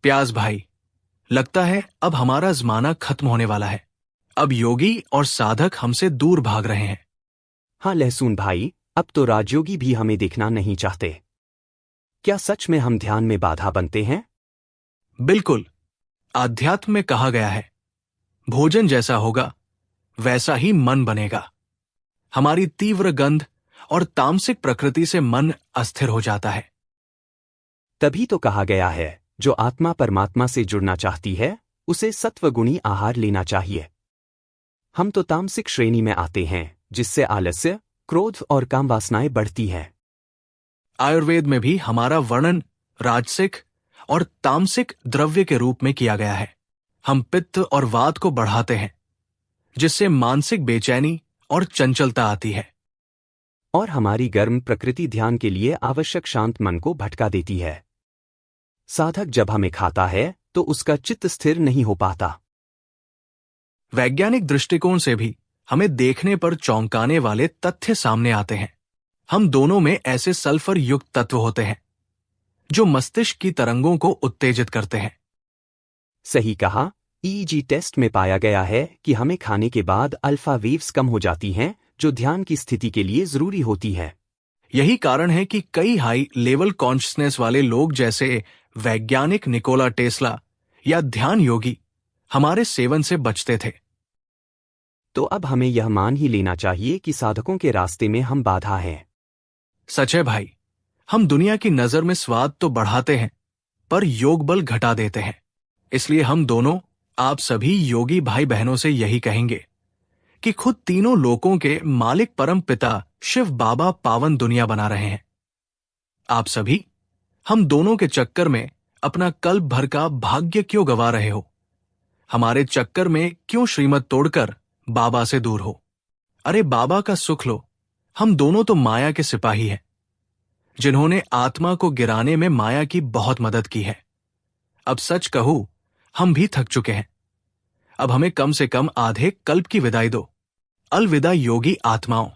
प्याज भाई, लगता है अब हमारा जमाना खत्म होने वाला है। अब योगी और साधक हमसे दूर भाग रहे हैं। हाँ लहसुन भाई, अब तो राजयोगी भी हमें देखना नहीं चाहते। क्या सच में हम ध्यान में बाधा बनते हैं? बिल्कुल। आध्यात्म में कहा गया है, भोजन जैसा होगा वैसा ही मन बनेगा। हमारी तीव्र गंध और तामसिक प्रकृति से मन अस्थिर हो जाता है। तभी तो कहा गया है, जो आत्मा परमात्मा से जुड़ना चाहती है उसे सत्वगुणी आहार लेना चाहिए। हम तो तामसिक श्रेणी में आते हैं, जिससे आलस्य, क्रोध और काम वासनाएं बढ़ती हैं। आयुर्वेद में भी हमारा वर्णन राजसिक और तामसिक द्रव्य के रूप में किया गया है। हम पित्त और वात को बढ़ाते हैं, जिससे मानसिक बेचैनी और चंचलता आती है। और हमारी गर्म प्रकृति ध्यान के लिए आवश्यक शांत मन को भटका देती है। साधक जब हमें खाता है तो उसका चित्त स्थिर नहीं हो पाता। वैज्ञानिक दृष्टिकोण से भी हमें देखने पर चौंकाने वाले तथ्य सामने आते हैं। हम दोनों में ऐसे सल्फर युक्त तत्व होते हैं जो मस्तिष्क की तरंगों को उत्तेजित करते हैं। सही कहा। ईईजी टेस्ट में पाया गया है कि हमें खाने के बाद अल्फा वेव्स कम हो जाती हैं, जो ध्यान की स्थिति के लिए जरूरी होती है। यही कारण है कि कई हाई लेवल कॉन्शियसनेस वाले लोग जैसे वैज्ञानिक निकोला टेस्ला या ध्यान योगी हमारे सेवन से बचते थे। तो अब हमें यह मान ही लेना चाहिए कि साधकों के रास्ते में हम बाधा हैं। सच है भाई, हम दुनिया की नजर में स्वाद तो बढ़ाते हैं पर योग बल घटा देते हैं। इसलिए हम दोनों, आप सभी योगी भाई बहनों से यही कहेंगे कि खुद तीनों लोकों के मालिक परम पिता शिव बाबा पावन दुनिया बना रहे हैं। आप सभी, हम दोनों के चक्कर में अपना कल्प भर का भाग्य क्यों गवा रहे हो? हमारे चक्कर में क्यों श्रीमत तोड़कर बाबा से दूर हो? अरे बाबा का सुख लो। हम दोनों तो माया के सिपाही हैं, जिन्होंने आत्मा को गिराने में माया की बहुत मदद की है। अब सच कहूं, हम भी थक चुके हैं। अब हमें कम से कम आधे कल्प की विदाई दो। अलविदा योगी आत्माओं।